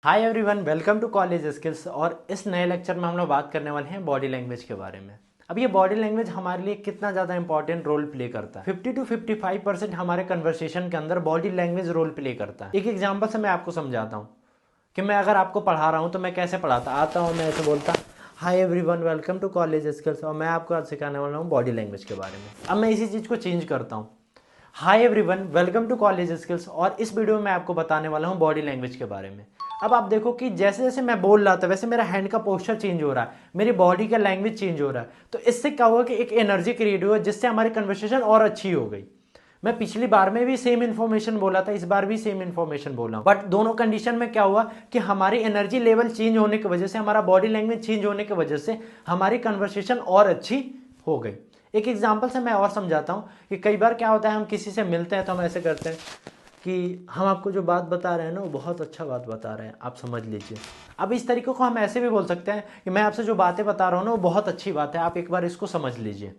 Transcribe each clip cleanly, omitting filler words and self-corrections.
Hi everyone, welcome to college skills. और इस नए लेक्चर में हम लोग बात करने वाले हैं बॉडी लैंग्वेज के बारे में। अब ये बॉडी लैंग्वेज हमारे लिए कितना ज़्यादा इंपॉर्टेंट रोल प्ले करता है। 50 to 55% हमारे कन्वर्सेशन के अंदर बॉडी लैंग्वेज रोल प्ले करता है। एक एग्जांपल से मैं आपको समझाता हूँ कि मैं अगर आपको पढ़ा रहा हूँ तो मैं कैसे पढ़ाता आता हूँ। मैं ऐसे बोलता, hi everyone, welcome to college skills, और मैं आपको आज सिखाने वाला हूँ बॉडी लैंग्वेज के बारे में। अब मैं इसी चीज़ को चेंज करता हूँ, hi everyone, welcome to college skills, और इस वीडियो में मैं आपको बताने वाला हूँ बॉडी लैंग्वेज के बारे में। अब आप देखो कि जैसे जैसे मैं बोल रहा था वैसे मेरा हैंड का पोस्चर चेंज हो रहा है, मेरी बॉडी का लैंग्वेज चेंज हो रहा है। तो इससे क्या हुआ कि एक एनर्जी क्रिएट हुआ जिससे हमारी कन्वर्सेशन और अच्छी हो गई। मैं पिछली बार में भी सेम इन्फॉर्मेशन बोला था, इस बार भी सेम इन्फॉर्मेशन बोला हूं, बट दोनों कंडीशन में क्या हुआ कि हमारी एनर्जी लेवल चेंज होने की वजह से, हमारा बॉडी लैंग्वेज चेंज होने की वजह से हमारी कन्वर्सेशन और अच्छी हो गई। एक एग्जाम्पल से मैं और समझाता हूँ कि कई बार क्या होता है, हम किसी से मिलते हैं तो हम ऐसे करते हैं कि हम आपको जो बात बता रहे हैं ना वो बहुत अच्छा बात बता रहे हैं, आप समझ लीजिए। अब इस तरीके को हम ऐसे भी बोल सकते हैं कि मैं आपसे जो बातें बता रहा हूँ ना वो बहुत अच्छी बात है, आप एक बार इसको समझ लीजिए।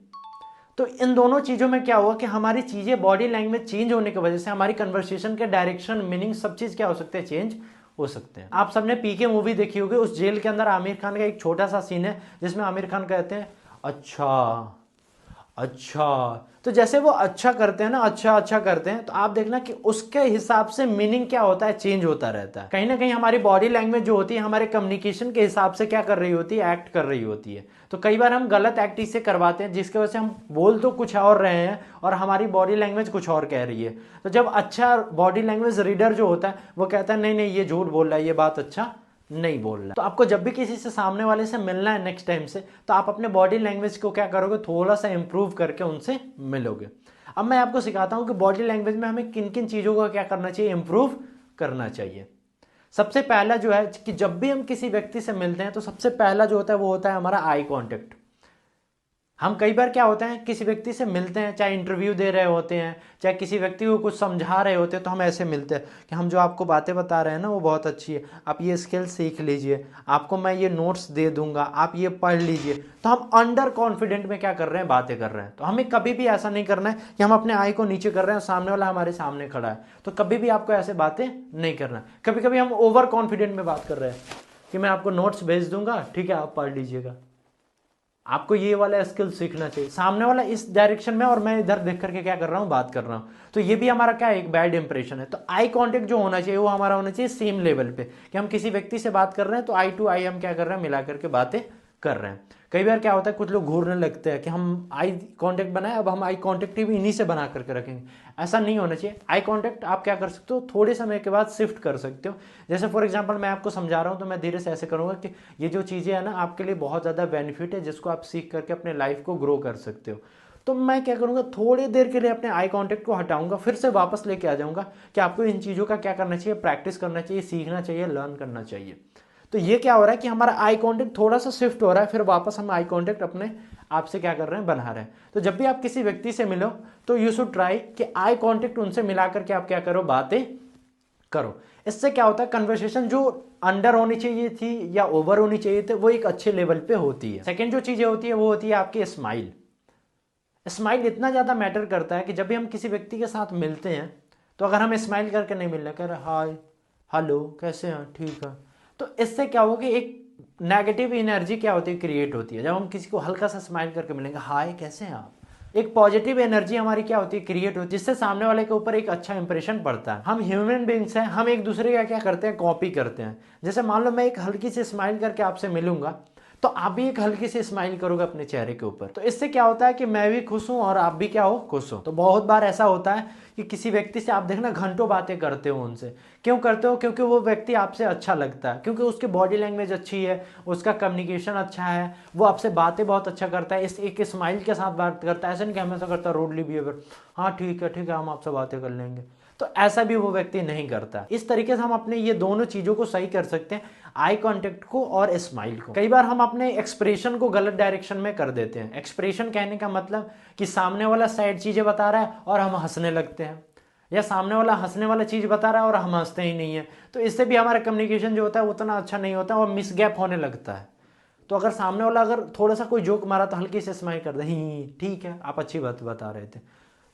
तो इन दोनों चीज़ों में क्या हुआ कि हमारी चीज़ें बॉडी लैंग्वेज चेंज होने की वजह से हमारी कन्वर्सेशन के डायरेक्शन, मीनिंग, सब चीज़ क्या हो सकते हैं, चेंज हो सकते हैं। आप सबने पीके मूवी देखी होगी, उस जेल के अंदर आमिर खान का एक छोटा सा सीन है जिसमें आमिर खान कहते हैं अच्छा अच्छा। तो जैसे वो अच्छा करते हैं ना, अच्छा अच्छा करते हैं, तो आप देखना कि उसके हिसाब से मीनिंग क्या होता है, चेंज होता रहता है। कहीं ना कहीं हमारी बॉडी लैंग्वेज जो होती है हमारे कम्युनिकेशन के हिसाब से क्या कर रही होती है, एक्ट कर रही होती है। तो कई बार हम गलत एक्ट इससे करवाते हैं जिसकी वजह से हम बोल तो कुछ और रहे हैं और हमारी बॉडी लैंग्वेज कुछ और कह रही है। तो जब अच्छा बॉडी लैंग्वेज रीडर जो होता है वो कहता है नहीं नहीं ये झूठ बोल रहा है, ये बात अच्छा नहीं बोल रहा। तो आपको जब भी किसी से, सामने वाले से मिलना है नेक्स्ट टाइम से, तो आप अपने बॉडी लैंग्वेज को क्या करोगे, थोड़ा सा इंप्रूव करके उनसे मिलोगे। अब मैं आपको सिखाता हूं कि बॉडी लैंग्वेज में हमें किन किन चीज़ों का क्या करना चाहिए, इंप्रूव करना चाहिए। सबसे पहला जो है कि जब भी हम किसी व्यक्ति से मिलते हैं तो सबसे पहला जो होता है वो होता है हमारा आई कॉन्टेक्ट। हम कई बार क्या होता है किसी व्यक्ति से मिलते हैं, चाहे इंटरव्यू दे रहे होते हैं, चाहे किसी व्यक्ति को कुछ समझा रहे होते हैं, तो हम ऐसे मिलते हैं कि हम जो आपको बातें बता रहे हैं ना वो बहुत अच्छी है, आप ये स्किल सीख लीजिए, आपको मैं ये नोट्स दे दूंगा, आप ये पढ़ लीजिए। तो हम अंडर कॉन्फिडेंट में क्या कर रहे हैं, बातें कर रहे हैं। तो हमें कभी भी ऐसा नहीं करना है कि हम अपने आई को नीचे कर रहे हैं और सामने वाला हमारे सामने खड़ा है, तो कभी भी आपको ऐसे बातें नहीं करना। कभी कभी हम ओवर कॉन्फिडेंट में बात कर रहे हैं कि मैं आपको नोट्स भेज दूंगा, ठीक है आप पढ़ लीजिएगा। आपको ये वाला स्किल सीखना चाहिए, सामने वाला इस डायरेक्शन में और मैं इधर देख करके क्या कर रहा हूँ, बात कर रहा हूँ। तो ये भी हमारा क्या एक बैड इंप्रेशन है। तो आई कांटेक्ट जो होना चाहिए वो हमारा होना चाहिए सेम लेवल पे, कि हम किसी व्यक्ति से बात कर रहे हैं तो आई टू आई हम क्या कर रहे हैं, मिला करके बातें कर रहे हैं। कई बार क्या होता है कुछ लोग घूरने लगते हैं कि हम आई कांटेक्ट बनाए, अब हम आई कांटेक्ट भी इन्हीं से बना करके रखेंगे। ऐसा नहीं होना चाहिए। आई कांटेक्ट आप क्या कर सकते हो, थोड़े समय के बाद शिफ्ट कर सकते हो। जैसे फॉर एग्जांपल मैं आपको समझा रहा हूँ तो मैं धीरे से ऐसे करूँगा कि ये जो चीज़ें हैं ना आपके लिए बहुत ज़्यादा बेनिफिट है, जिसको आप सीख करके अपने लाइफ को ग्रो कर सकते हो। तो मैं क्या करूँगा, थोड़ी देर के लिए अपने आई कांटेक्ट को हटाऊंगा, फिर से वापस लेके आ जाऊँगा कि आपको इन चीज़ों का क्या करना चाहिए, प्रैक्टिस करना चाहिए, सीखना चाहिए, लर्न करना चाहिए। तो ये क्या हो रहा है कि हमारा आई कांटेक्ट थोड़ा सा शिफ्ट हो रहा है, फिर वापस हम आई कांटेक्ट अपने आप से क्या कर रहे हैं, बना रहे हैं। तो जब भी आप किसी व्यक्ति से मिलो तो यू शुड ट्राई कि आई कांटेक्ट उनसे मिला करके आप क्या करो, बातें करो। इससे क्या होता है, कन्वर्सेशन जो अंडर होनी चाहिए थी या ओवर होनी चाहिए थी वो एक अच्छे लेवल पे होती है। सेकेंड जो चीजें होती है वो होती है आपकी स्माइल। स्माइल इतना ज्यादा मैटर करता है कि जब भी हम किसी व्यक्ति के साथ मिलते हैं तो अगर हम स्माइल करके नहीं मिल रहे, कह रहे हाय हेलो कैसे हैं, ठीक है, तो इससे क्या होगा कि एक नेगेटिव एनर्जी क्या होती है, क्रिएट होती है। जब हम किसी को हल्का सा स्माइल करके मिलेंगे, हाय कैसे हैं आप, एक पॉजिटिव एनर्जी हमारी क्या होती है, क्रिएट होती है, जिससे सामने वाले के ऊपर एक अच्छा इंप्रेशन पड़ता है। हम ह्यूमन बींग्स हैं, हम एक दूसरे का क्या करते हैं, कॉपी करते हैं। जैसे मान लो मैं एक हल्की सी स्माइल करके आपसे मिलूंगा तो आप भी एक हल्की सी स्माइल करोगे अपने चेहरे के ऊपर, तो इससे क्या होता है कि मैं भी खुश हूं और आप भी क्या हो, खुश हो। तो बहुत बार ऐसा होता है कि किसी व्यक्ति से आप देखना घंटों बातें करते हो उनसे, क्यों करते हो, क्योंकि वो व्यक्ति आपसे अच्छा लगता है, क्योंकि उसकी बॉडी लैंग्वेज अच्छी है, उसका कम्युनिकेशन अच्छा है, वो आपसे बातें बहुत अच्छा करता है, इस एक स्माइल के साथ बात करता है, ऐसा नहीं कि हमेशा करता है रोडली बिहेवियर, हाँ ठीक है हम आपसे बातें कर लेंगे। तो ऐसा भी वो व्यक्ति नहीं करता। इस तरीके से हम अपने ये दोनों चीजों को सही कर सकते हैं, आई कांटेक्ट को और स्माइल को। कई बार हम अपने एक्सप्रेशन को गलत डायरेक्शन में कर देते हैं। एक्सप्रेशन कहने का मतलब कि सामने वाला सैड चीजें बता रहा है और हम हंसने लगते हैं, या सामने वाला हंसने वाला चीज बता रहा है और हम हंसते ही नहीं है। तो इससे भी हमारा कम्युनिकेशन जो होता है उतना अच्छा नहीं होता और मिसगैप होने लगता है। तो अगर सामने वाला अगर थोड़ा सा कोई जोक मारा तो हल्की से स्माइल कर दे, ही ठीक है आप अच्छी बता रहे थे,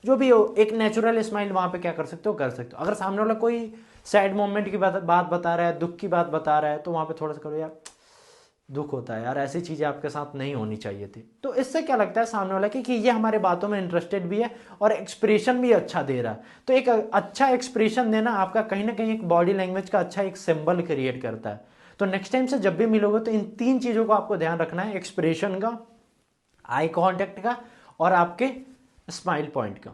जो भी हो, एक नेचुरल स्माइल वहां पे क्या कर सकते हो, कर सकते हो। अगर सामने वाला कोई सैड मोमेंट की बात बता रहा है, दुख की बात बता रहा है, तो वहाँ पे थोड़ा सा करो यार दुख होता है यार, ऐसी चीज़ें आपके साथ नहीं होनी चाहिए थी। तो इससे क्या लगता है सामने वाला कि ये हमारे बातों में इंटरेस्टेड भी है और एक्सप्रेशन भी अच्छा दे रहा है। तो एक अच्छा एक्सप्रेशन देना आपका कहीं ना कहीं एक बॉडी लैंग्वेज का अच्छा एक सिंबल क्रिएट करता है। तो नेक्स्ट टाइम से जब भी मिलोगे तो इन 3 चीज़ों को आपको ध्यान रखना है, एक्सप्रेशन का, आई कॉन्टेक्ट का और आपके स्माइल पॉइंट का।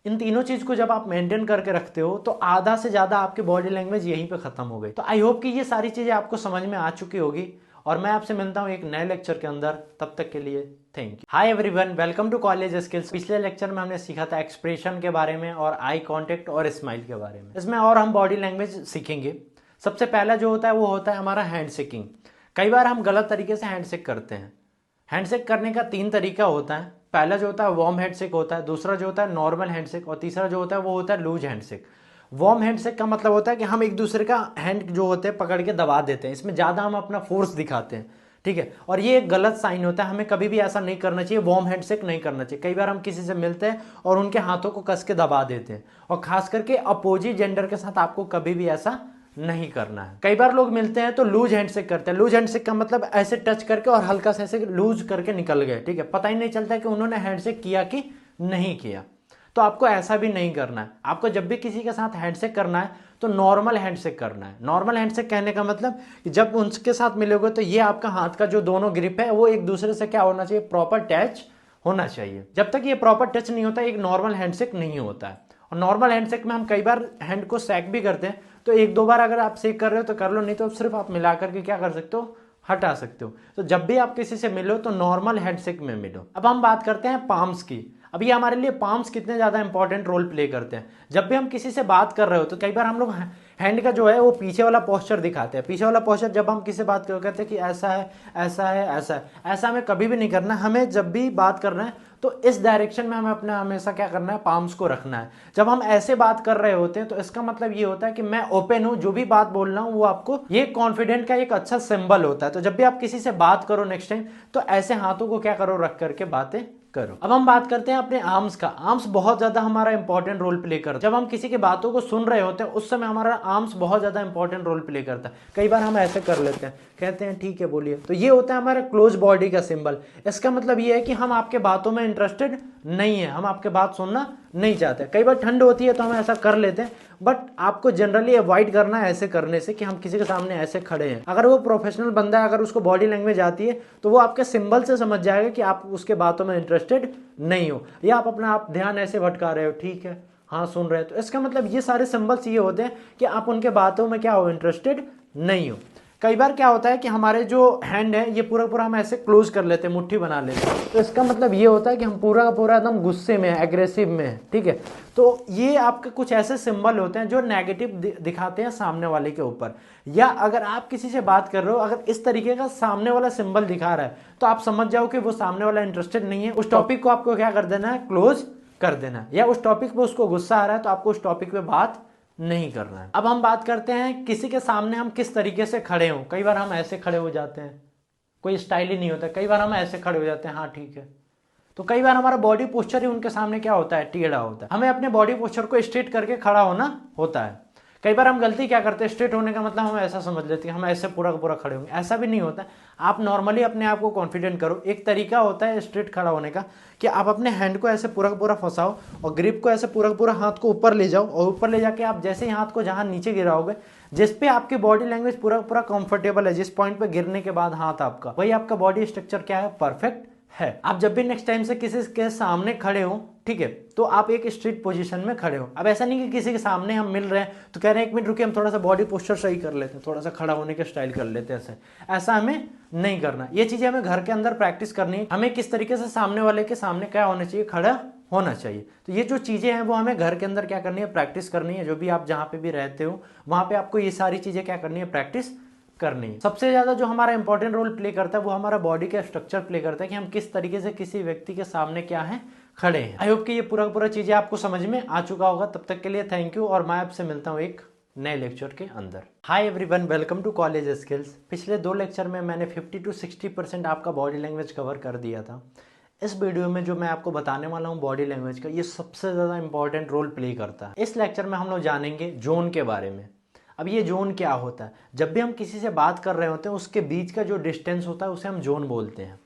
इन तीनों चीज को जब आप मेंटेन करके रखते हो तो आधा से ज्यादा आपकी बॉडी लैंग्वेज यहीं पे खत्म हो गई। तो आई होप कि ये सारी चीजें आपको समझ में आ चुकी होगी और मैं आपसे मिलता हूँ एक नए लेक्चर के अंदर। तब तक के लिए thank you. Hi everyone, welcome to college skills. पिछले लेक्चर में हमने सीखा था एक्सप्रेशन के बारे में और आई कांटेक्ट और स्माइल के बारे में। इसमें और हम बॉडी लैंग्वेज सीखेंगे। सबसे पहला जो होता है वो होता है हमारा हैंड शेकिंग। कई बार हम गलत तरीके से हैंड शेक करते हैं। हैंडशेक करने का 3 तरीका होता है। पहला जो होता है वार्म हैंडशेक होता है, दूसरा जो होता है नॉर्मल हैंडशेक और तीसरा जो होता है वो होता है लूज हैंडशेक। वार्म हैंडशेक का मतलब होता है कि हम एक दूसरे का हैंड जो होते हैं पकड़ के दबा देते हैं, इसमें ज़्यादा हम अपना फोर्स दिखाते हैं, ठीक है। और ये एक गलत साइन होता है, हमें कभी भी ऐसा नहीं करना चाहिए, वार्म हैंडशेक नहीं करना चाहिए। कई बार हम किसी से मिलते हैं और उनके हाथों को कस के दबा देते हैं, और खास करके अपोजिट जेंडर के साथ आपको कभी भी ऐसा नहीं करना है। कई बार लोग मिलते हैं तो लूज हैंडशेक करते हैं। लूज हैंडशेक का मतलब ऐसे टच करके और हल्का से ऐसे लूज करके निकल गए, ठीक है, पता ही नहीं चलता कि उन्होंने हैंडशेक किया कि नहीं किया। तो आपको ऐसा भी नहीं करना है। आपको जब भी किसी के साथ हैंडशेक करना है तो नॉर्मल हैंडशेक करना है। नॉर्मल हैंडशेक कहने का मतलब कि जब उनके साथ मिलोगे तो ये आपका हाथ का जो दोनों ग्रिप है वो एक दूसरे से क्या होना चाहिए, प्रॉपर टच होना चाहिए। जब तक ये प्रॉपर टच नहीं होता एक नॉर्मल हैंडशेक नहीं होता है। और नॉर्मल हैंडशेक में हम कई बार हैंड को सैक भी करते हैं, तो 1-2 बार अगर आप शेक कर रहे हो तो कर लो, नहीं तो सिर्फ आप मिला करके क्या कर सकते हो, हटा सकते हो। तो जब भी आप किसी से मिलो तो नॉर्मल हैंडशेक में मिलो। अब हम बात करते हैं पाम्स की। अब ये हमारे लिए पाम्स कितने ज़्यादा इंपॉर्टेंट रोल प्ले करते हैं। जब भी हम किसी से बात कर रहे हो तो कई बार हम लोग हैंड का जो है वो पीछे वाला पोस्चर दिखाते हैं। पीछे वाला पोस्चर जब हम किसी से बात करते हैं कि ऐसा है ऐसा है ऐसा है, ऐसा हमें कभी भी नहीं करना। हमें जब भी बात करना है तो इस डायरेक्शन में हमें अपने हमेशा क्या करना है, पाम्स को रखना है। जब हम ऐसे बात कर रहे होते हैं तो इसका मतलब ये होता है कि मैं ओपन हूं, जो भी बात बोल रहा हूं वो आपको, ये कॉन्फिडेंट का एक अच्छा सिंबल होता है। तो जब भी आप किसी से बात करो नेक्स्ट टाइम तो ऐसे हाथों को क्या करो, रख करके बातें करो। अब हम बात करते हैं अपने आर्म्स का। आर्म्स बहुत ज्यादा हमारा इंपॉर्टेंट रोल प्ले करता है। जब हम किसी की बातों को सुन रहे होते हैं उस समय हमारा आर्म्स बहुत ज्यादा इंपॉर्टेंट रोल प्ले करता है। कई बार हम ऐसे कर लेते हैं, कहते हैं ठीक है बोलिए, तो ये होता है हमारा क्लोज बॉडी का सिंबल। इसका मतलब ये है कि हम आपके बातों में इंटरेस्टेड नहीं है, हम आपके बात सुनना नहीं चाहते। कई बार ठंड होती है तो हम ऐसा कर लेते हैं, बट आपको जनरली अवॉइड करना है ऐसे करने से कि हम किसी के सामने ऐसे खड़े हैं। अगर वो प्रोफेशनल बंदा है, अगर उसको बॉडी लैंग्वेज आती है तो वो आपके सिंबल से समझ जाएगा कि आप उसके बातों में इंटरेस्टेड नहीं हो, या आप अपना आप ध्यान ऐसे भटका रहे हो, ठीक है हाँ सुन रहे हो। तो इसका मतलब ये सारे सिंबल्स ये होते हैं कि आप उनके बातों में क्या हो, इंटरेस्टेड नहीं हो। कई बार क्या होता है कि हमारे जो हैंड है ये पूरा पूरा हम ऐसे क्लोज कर लेते हैं, मुट्ठी बना लेते हैं, तो इसका मतलब ये होता है कि हम पूरा का पूरा एकदम गुस्से में है, एग्रेसिव में है, ठीक है। तो ये आपके कुछ ऐसे सिंबल होते हैं जो नेगेटिव दिखाते हैं सामने वाले के ऊपर। या अगर आप किसी से बात कर रहे हो, अगर इस तरीके का सामने वाला सिंबल दिखा रहा है तो आप समझ जाओ कि वो सामने वाला इंटरेस्टेड नहीं है। उस टॉपिक को आपको क्या कर देना है, क्लोज कर देना है। या उस टॉपिक पे उसको गुस्सा आ रहा है तो आपको उस टॉपिक पे बात नहीं करना है। अब हम बात करते हैं किसी के सामने हम किस तरीके से खड़े हों। कई बार हम ऐसे खड़े हो जाते हैं, कोई स्टाइल ही नहीं होता। कई बार हम ऐसे खड़े हो जाते हैं, हाँ ठीक है। तो कई बार हमारा बॉडी पोस्चर ही उनके सामने क्या होता है, टेढ़ा होता है। हमें अपने बॉडी पोस्चर को स्ट्रेट करके खड़ा होना होता है। कई बार हम गलती क्या करते हैं, स्ट्रेट होने का मतलब हम ऐसा समझ लेते हैं हम ऐसे पूरा का पूरा खड़े होंगे, ऐसा भी नहीं होता। आप नॉर्मली अपने आप को कॉन्फिडेंट करो। एक तरीका होता है स्ट्रेट खड़ा होने का कि आप अपने हैंड को ऐसे पूरा का पूरा फंसाओ और ग्रिप को ऐसे पूरा का पूरा हाथ को ऊपर ले जाओ, और ऊपर ले जाके आप जैसे ही हाथ को जहां नीचे गिराओगे, जिस पे आपकी बॉडी लैंग्वेज पूरा पूरा कंफर्टेबल है, जिस पॉइंट पे गिरने के बाद हाथ आपका, वही आपका बॉडी स्ट्रक्चर क्या है, परफेक्ट है। आप जब भी नेक्स्ट टाइम से किसी के सामने खड़े हो, ठीक है, तो आप एक स्ट्रेट पोजीशन में खड़े हो। अब ऐसा नहीं कि किसी के सामने हम मिल रहे हैं तो कह रहे हैं 1 मिनट रुकिए हम थोड़ा सा बॉडी पोस्चर सही कर लेते हैं, थोड़ा सा खड़ा होने के स्टाइल कर लेते हैं, ऐसा हमें नहीं करना। ये चीजें हमें घर के अंदर प्रैक्टिस करनी है। हमें किस तरीके से सामने वाले के सामने क्या होना चाहिए, खड़ा होना चाहिए। तो ये जो चीजें हैं वो हमें घर के अंदर क्या करनी है, प्रैक्टिस करनी है। जो भी आप जहाँ पे भी रहते हो वहां पे आपको ये सारी चीजें क्या करनी है, प्रैक्टिस करनी है। सबसे ज्यादा जो हमारा इंपॉर्टेंट रोल प्ले करता है वो हमारा बॉडी का स्ट्रक्चर प्ले करता है कि हम किस तरीके से किसी व्यक्ति के सामने क्या है, खड़े हैं। आई होप कि ये पूरा चीजें आपको समझ में आ चुका होगा। तब तक के लिए थैंक यू, और मैं आपसे मिलता हूँ एक नए लेक्चर के अंदर। Hi everyone, welcome to college skills. पिछले 2 लेक्चर में मैंने 50 to 60% आपका बॉडी लैंग्वेज कवर कर दिया था। इस वीडियो में जो मैं आपको बताने वाला हूँ बॉडी लैंग्वेज का, ये सबसे ज़्यादा इंपॉर्टेंट रोल प्ले करता है। इस लेक्चर में हम लोग जानेंगे जोन के बारे में। अब ये जोन क्या होता है? जब भी हम किसी से बात कर रहे होते हैं उसके बीच का जो डिस्टेंस होता है उसे हम जोन बोलते हैं।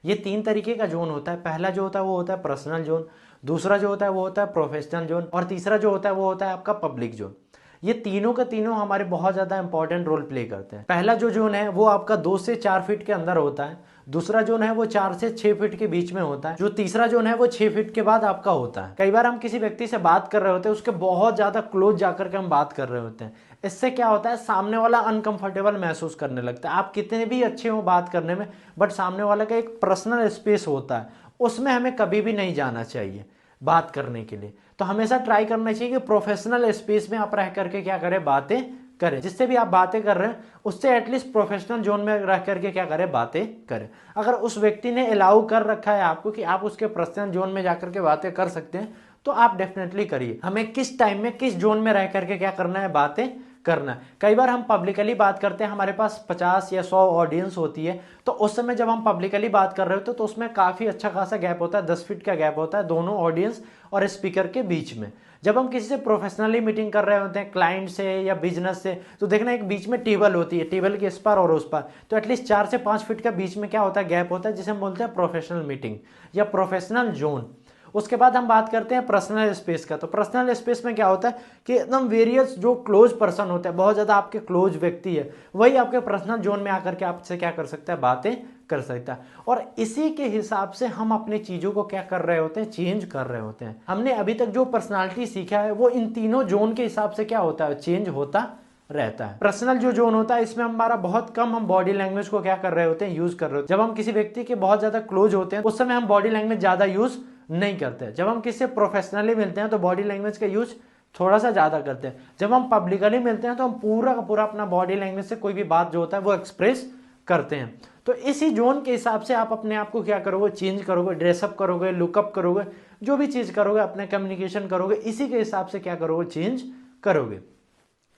ये 3 तरीके का जोन होता है। पहला जो होता है वो होता है पर्सनल जोन, दूसरा जो होता है वो होता है प्रोफेशनल जोन, और तीसरा जो होता है वो होता है आपका पब्लिक जोन। ये तीनों का तीनों हमारे बहुत ज़्यादा इंपॉर्टेंट रोल प्ले करते हैं। पहला जो जोन है वो आपका 2 से 4 फीट के अंदर होता है, दूसरा जोन है वो 4 से 6 फीट के बीच में होता है, जो तीसरा जोन है वो 6 फीट के बाद आपका होता है। कई बार हम किसी व्यक्ति से बात कर रहे होते हैं, उसके बहुत ज़्यादा क्लोज जाकर के हम बात कर रहे होते हैं। इससे क्या होता है, सामने वाला अनकंफर्टेबल महसूस करने लगता है। आप कितने भी अच्छे हो बात करने में, बट सामने वाला का एक पर्सनल स्पेस होता है, उसमें हमें कभी भी नहीं जाना चाहिए बात करने के लिए। तो हमेशा ट्राई करना चाहिए कि प्रोफेशनल स्पेस में आप रह करके क्या करें, बातें करें। जिससे भी आप बातें कर रहे हैं उससे एटलीस्ट प्रोफेशनल जोन में रह करके क्या करें, बातें करें। अगर उस व्यक्ति ने अलाउ कर रखा है आपको कि आप उसके पर्सनल जोन में जाकर के बातें कर सकते हैं, तो आप डेफिनेटली करिए। हमें किस टाइम में किस जोन में रह करके क्या करना है, बातें करना है। कई बार हम पब्लिकली बात करते हैं, हमारे पास 50 या 100 ऑडियंस होती है, तो उस समय जब हम पब्लिकली बात कर रहे होते हैं तो उसमें काफ़ी अच्छा खासा गैप होता है, 10 फीट का गैप होता है दोनों ऑडियंस और स्पीकर के बीच में। जब हम किसी से प्रोफेशनली मीटिंग कर रहे होते हैं, क्लाइंट से या बिजनेस से, तो देखना एक बीच में टेबल होती है, टेबल के इस पार और उस पार, तो एटलीस्ट 4 से 5 फीट का बीच में क्या होता है, गैप होता है, जिसे हम बोलते हैं प्रोफेशनल मीटिंग या प्रोफेशनल जोन। उसके बाद हम बात करते हैं पर्सनल स्पेस का। तो पर्सनल स्पेस में क्या होता है कि एकदम वेरियस जो क्लोज पर्सन होते हैं, बहुत ज़्यादा आपके क्लोज व्यक्ति है, वही आपके पर्सनल जोन में आकर के आपसे क्या कर सकता है, बातें कर सकता है। और इसी के हिसाब से हम अपनी चीज़ों को क्या कर रहे होते हैं, चेंज कर रहे होते हैं। हमने अभी तक जो पर्सनालिटी सीखा है वो इन तीनों जोन के हिसाब से क्या होता है, चेंज होता रहता है। पर्सनल जो जोन होता है इसमें हमारा बहुत कम हम बॉडी लैंग्वेज को क्या कर रहे होते हैं, यूज कर रहे होते हैं। जब हम किसी व्यक्ति के बहुत ज्यादा क्लोज होते हैं उस समय हम बॉडी लैंग्वेज ज्यादा यूज नहीं करते। जब हम किसी से प्रोफेशनली मिलते हैं तो बॉडी लैंग्वेज का यूज थोड़ा सा ज्यादा करते हैं। जब हम पब्लिकली मिलते हैं तो हम पूरा का पूरा अपना बॉडी लैंग्वेज से कोई भी बात जो होता है वो एक्सप्रेस करते हैं। तो इसी जोन के हिसाब से आप अपने आप को क्या करोगे, चेंज करोगे, ड्रेसअप करोगे, लुकअप करोगे, जो भी चीज करोगे, अपने कम्युनिकेशन करोगे, इसी के हिसाब से क्या करोगे, चेंज करोगे।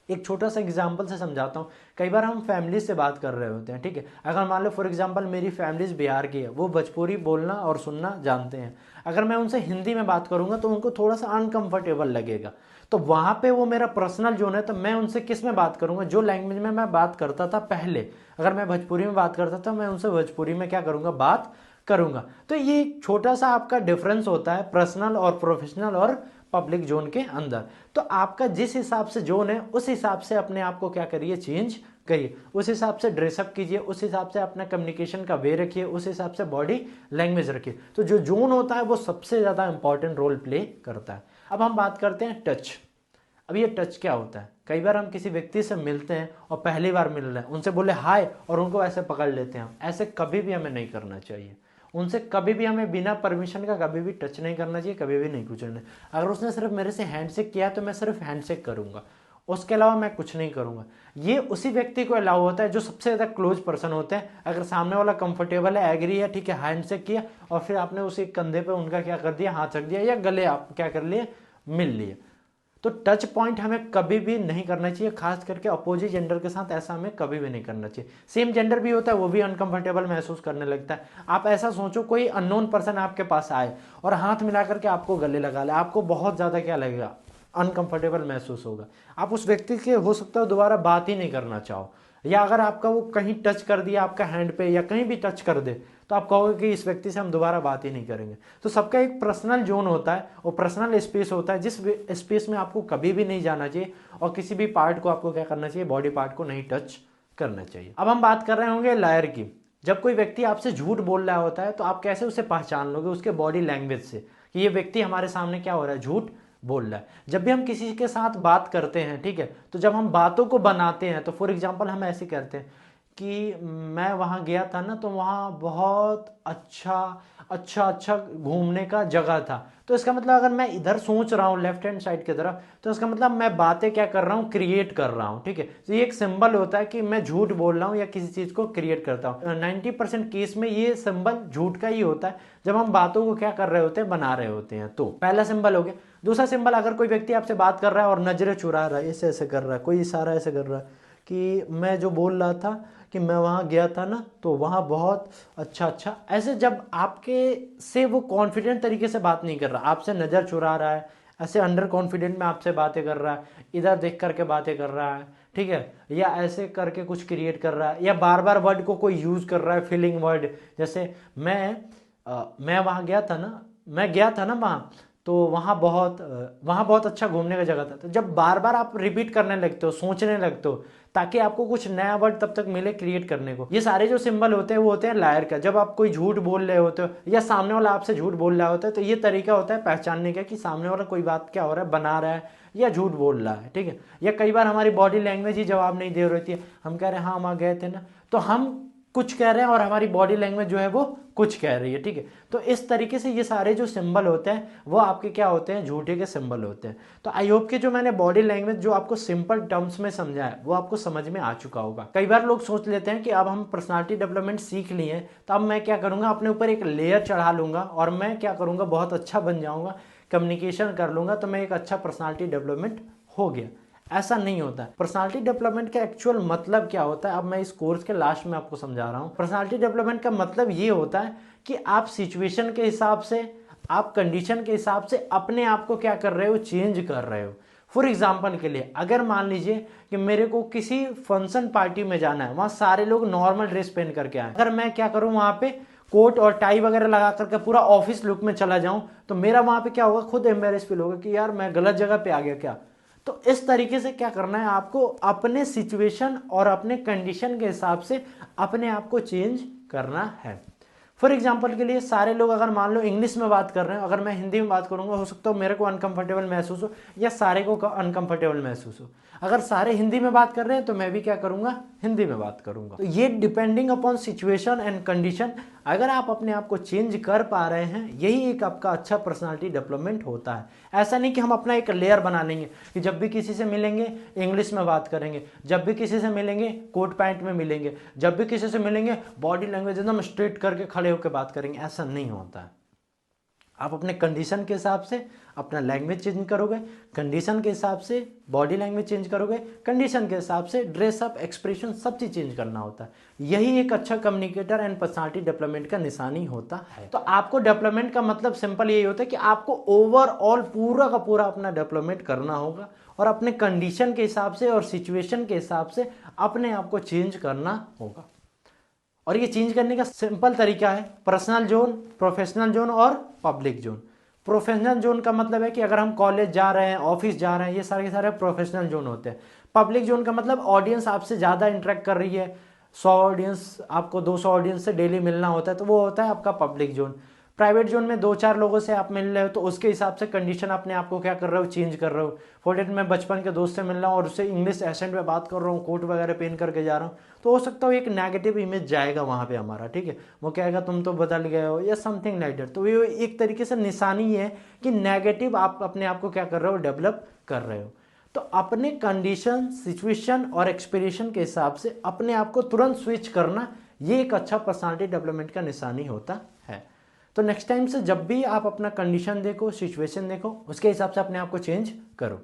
एक छोटा सा एग्जाम्पल से समझाता हूँ। कई बार हम फैमिली से बात कर रहे होते हैं, ठीक है। अगर मान लो फॉर एग्जांपल मेरी फैमिलीज बिहार की है, वो भोजपुरी बोलना और सुनना जानते हैं। अगर मैं उनसे हिंदी में बात करूंगा तो उनको थोड़ा सा अनकंफर्टेबल लगेगा। तो वहाँ पे वो मेरा पर्सनल जोन है, तो मैं उनसे किस में बात करूंगा, जो लैंग्वेज में मैं बात करता था पहले। अगर मैं भोजपुरी में बात करता था, मैं उनसे भोजपुरी में क्या करूँगा, बात करूँगा। तो ये एक छोटा सा आपका डिफरेंस होता है पर्सनल और प्रोफेशनल और पब्लिक जोन के अंदर। तो आपका जिस हिसाब से जोन है उस हिसाब से अपने आप को क्या करिए, चेंज करिए, उस हिसाब से ड्रेसअप कीजिए, उस हिसाब से अपना कम्युनिकेशन का वे रखिए, उस हिसाब से बॉडी लैंग्वेज रखिए। तो जो जोन होता है वो सबसे ज़्यादा इंपॉर्टेंट रोल प्ले करता है। अब हम बात करते हैं टच। अब ये टच क्या होता है, कई बार हम किसी व्यक्ति से मिलते हैं और पहली बार मिल रहे हैं, उनसे बोले हाय और उनको ऐसे पकड़ लेते हैं। ऐसे कभी भी हमें नहीं करना चाहिए। उनसे कभी भी हमें बिना परमिशन का कभी भी टच नहीं करना चाहिए, कभी भी नहीं कुछ नहीं। अगर उसने सिर्फ मेरे से हैंडशेक किया तो मैं सिर्फ हैंडशेक करूंगा, उसके अलावा मैं कुछ नहीं करूंगा। ये उसी व्यक्ति को अलाउ होता है जो सबसे ज़्यादा क्लोज पर्सन होते हैं। अगर सामने वाला कंफर्टेबल है, एग्री है, ठीक है, हैंडशेक किया और फिर आपने उसी कंधे पे उनका क्या कर दिया, हाथ रख दिया, या गले आप क्या कर लिए, मिल लिए। तो टच पॉइंट हमें कभी भी नहीं करना चाहिए, खास करके अपोजिट जेंडर के साथ ऐसा हमें कभी भी नहीं करना चाहिए। सेम जेंडर भी होता है, वो भी अनकंफर्टेबल महसूस करने लगता है। आप ऐसा सोचो कोई अननोन पर्सन आपके पास आए और हाथ मिला करके आपको गले लगा ले, आपको बहुत ज़्यादा क्या लगेगा, अनकंफर्टेबल महसूस होगा। आप उस व्यक्ति के हो सकता है दोबारा बात ही नहीं करना चाहो, या अगर आपका वो कहीं टच कर दिया आपका हैंड पे या कहीं भी टच कर दे तो आप कहोगे कि इस व्यक्ति से हम दोबारा बात ही नहीं करेंगे। तो सबका एक पर्सनल जोन होता है और पर्सनल स्पेस होता है, जिस स्पेस में आपको कभी भी नहीं जाना चाहिए और किसी भी पार्ट को आपको क्या करना चाहिए, बॉडी पार्ट को नहीं टच करना चाहिए। अब हम बात कर रहे होंगे लायर की। जब कोई व्यक्ति आपसे झूठ बोल रहा होता है तो आप कैसे उसे पहचान लोगे, उसके बॉडी लैंग्वेज से कि ये व्यक्ति हमारे सामने क्या हो रहा है, झूठ बोल रहा है। जब भी हम किसी के साथ बात करते हैं, ठीक है, तो जब हम बातों को बनाते हैं तो फॉर एग्जांपल हम ऐसे करते हैं कि मैं वहाँ गया था ना, तो वहाँ बहुत अच्छा घूमने का जगह था। तो इसका मतलब अगर मैं इधर सोच रहा हूँ लेफ्ट हैंड साइड की तरफ, तो इसका मतलब मैं बातें क्या कर रहा हूँ, क्रिएट कर रहा हूँ, ठीक है। तो ये एक सिंबल होता है कि मैं झूठ बोल रहा हूँ या किसी चीज़ को क्रिएट करता हूँ। 90% केस में ये सिंबल झूठ का ही होता है, जब हम बातों को क्या कर रहे होते हैं, बना रहे होते हैं। तो पहला सिंबल हो गया। दूसरा सिंबल, अगर कोई व्यक्ति आपसे बात कर रहा है और नजरें चुरा रहा है, ऐसे ऐसे कर रहा है, कोई इशारा ऐसे कर रहा है कि मैं जो बोल रहा था कि मैं वहाँ गया था ना, तो वहाँ बहुत अच्छा, ऐसे जब आपके से वो कॉन्फिडेंट तरीके से बात नहीं कर रहा, आपसे नज़र चुरा रहा है, ऐसे अंडर कॉन्फिडेंट में आपसे बातें कर रहा है, इधर देख करके बातें कर रहा है, ठीक है, या ऐसे करके कुछ क्रिएट कर रहा है, या बार बार वर्ड को कोई यूज कर रहा है, फिलिंग वर्ड। जैसे मैं वहाँ गया था ना, मैं गया था ना वहाँ, तो वहाँ बहुत अच्छा घूमने का जगह था। तो जब बार बार आप रिपीट करने लगते हो, सोचने लगते हो, ताकि आपको कुछ नया वर्ड तब तक मिले क्रिएट करने को। ये सारे जो सिंबल होते हैं वो होते हैं लायर का। जब आप कोई झूठ बोल रहे होते हो या सामने वाला आपसे झूठ बोल रहा होता है, तो ये तरीका होता है पहचानने का कि सामने वाला कोई बात क्या हो रहा है, बना रहा है या झूठ बोल रहा है, ठीक है। या कई बार हमारी बॉडी लैंग्वेज ही जवाब नहीं दे रही है, हम कह रहे हैं हाँ वहाँ गए थे ना, तो हम कुछ कह रहे हैं और हमारी बॉडी लैंग्वेज जो है वो कुछ कह रही है, ठीक है। तो इस तरीके से ये सारे जो सिंबल होते हैं वो आपके क्या होते हैं, झूठे के सिंबल होते हैं। तो आई होप कि जो मैंने बॉडी लैंग्वेज जो आपको सिंपल टर्म्स में समझा है वो आपको समझ में आ चुका होगा। कई बार लोग सोच लेते हैं कि अब हम पर्सनालिटी डेवलपमेंट सीख लिए तो अब मैं क्या करूंगा, अपने ऊपर एक लेयर चढ़ा लूंगा और मैं क्या करूंगा, बहुत अच्छा बन जाऊंगा, कम्युनिकेशन कर लूंगा, तो मैं एक अच्छा पर्सनालिटी डेवलपमेंट हो गया। ऐसा नहीं होता है। पर्सनालिटी डेवलपमेंट का एक्चुअल मतलब क्या होता है, अब मैं इस कोर्स के लास्ट में आपको समझा रहा हूँ। पर्सनालिटी डेवलपमेंट का मतलब ये होता है कि आप सिचुएशन के हिसाब से, आप कंडीशन के हिसाब से अपने आप को क्या कर रहे हो, चेंज कर रहे हो। फॉर एग्जाम्पल के लिए, अगर मान लीजिए कि मेरे को किसी फंक्शन पार्टी में जाना है, वहाँ सारे लोग नॉर्मल ड्रेस पहन करके आए, अगर मैं क्या करूँ वहाँ पे कोट और टाई वगैरह लगा करके पूरा ऑफिस लुक में चला जाऊं, तो मेरा वहाँ पे क्या होगा, खुद एम्बेरेस फील होगा कि यार मैं गलत जगह पे आ गया क्या। तो इस तरीके से क्या करना है आपको, अपने सिचुएशन और अपने कंडीशन के हिसाब से अपने आप को चेंज करना है। फॉर एग्जाम्पल के लिए, सारे लोग अगर मान लो इंग्लिश में बात कर रहे हैं, अगर मैं हिंदी में बात करूंगा, हो सकता हो मेरे को अनकंफर्टेबल महसूस हो या सारे को अनकंफर्टेबल महसूस हो। अगर सारे हिंदी में बात कर रहे हैं तो मैं भी क्या करूंगा, हिंदी में बात करूंगा। तो ये depending upon situation and condition, अगर आप अपने आप को चेंज कर पा रहे हैं, यही एक आपका अच्छा पर्सनालिटी डेवलपमेंट होता है। ऐसा नहीं कि हम अपना एक लेयर बना लेंगे कि जब भी किसी से मिलेंगे इंग्लिश में बात करेंगे, जब भी किसी से मिलेंगे कोट पैंट में मिलेंगे, जब भी किसी से मिलेंगे बॉडी लैंग्वेज एकदम स्ट्रेट करके खड़े होकर बात करेंगे। ऐसा नहीं होता है। आप अपने कंडीशन के हिसाब से अपना लैंग्वेज चेंज करोगे, कंडीशन के हिसाब से बॉडी लैंग्वेज चेंज करोगे, कंडीशन के हिसाब से ड्रेसअप, एक्सप्रेशन, सब चीज़ चेंज करना होता है। यही एक अच्छा कम्युनिकेटर एंड पर्सनालिटी डेवलपमेंट का निशानी होता है। तो आपको डेवलपमेंट का मतलब सिंपल यही होता है कि आपको ओवरऑल पूरा का पूरा अपना डेवलपमेंट करना होगा और अपने कंडीशन के हिसाब से और सिचुएशन के हिसाब से अपने आप को चेंज करना होगा। और ये चेंज करने का सिंपल तरीका है पर्सनल जोन, प्रोफेशनल जोन और पब्लिक जोन। प्रोफेशनल जोन का मतलब है कि अगर हम कॉलेज जा रहे हैं, ऑफिस जा रहे हैं, ये सारे के सारे प्रोफेशनल जोन होते हैं। पब्लिक जोन का मतलब ऑडियंस आपसे ज़्यादा इंटरेक्ट कर रही है, 100 ऑडियंस, आपको 200 ऑडियंस से डेली मिलना होता है, तो वो होता है आपका पब्लिक जोन। प्राइवेट जोन में 2-4 लोगों से आप मिल रहे हो, तो उसके हिसाब से कंडीशन अपने आप को क्या कर रहे हो, चेंज कर रहे हो। फॉर मैं बचपन के दोस्त से मिल रहा हूँ और उससे इंग्लिश एसेंट में बात कर रहा हूँ, कोट वगैरह पहन करके जा रहा हूँ, तो हो सकता है एक नेगेटिव इमेज जाएगा वहाँ पे हमारा, ठीक है। वो कहेगा तुम तो बदल गए हो या समथिंग लाइक दैट। तो ये एक तरीके से निशानी है कि नेगेटिव आप अपने आप को क्या कर रहे हो, डेवलप कर रहे हो। तो अपने कंडीशन, सिचुएशन और एक्सपीरियंस के हिसाब से अपने आप को तुरंत स्विच करना, ये एक अच्छा पर्सनालिटी डेवलपमेंट का निशानी होता है। तो नेक्स्ट टाइम से जब भी आप अपना कंडीशन देखो, सिचुएशन देखो, उसके हिसाब से अपने आप को चेंज करो।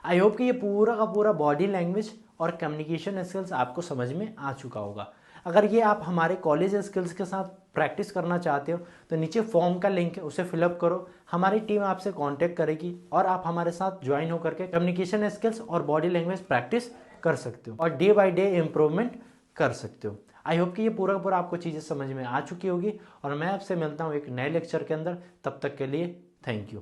आई होप कि ये पूरा का पूरा बॉडी लैंग्वेज और कम्युनिकेशन स्किल्स आपको समझ में आ चुका होगा। अगर ये आप हमारे कॉलेज स्किल्स के साथ प्रैक्टिस करना चाहते हो तो नीचे फॉर्म का लिंक है, उसे फिलअप करो, हमारी टीम आपसे कांटेक्ट करेगी और आप हमारे साथ ज्वाइन होकर के कम्युनिकेशन स्किल्स और बॉडी लैंग्वेज प्रैक्टिस कर सकते हो और डे बाय डे इम्प्रूवमेंट कर सकते हो। आई होप कि ये पूरा पूरा आपको चीज़ें समझ में आ चुकी होगी और मैं आपसे मिलता हूँ एक नए लेक्चर के अंदर। तब तक के लिए थैंक यू।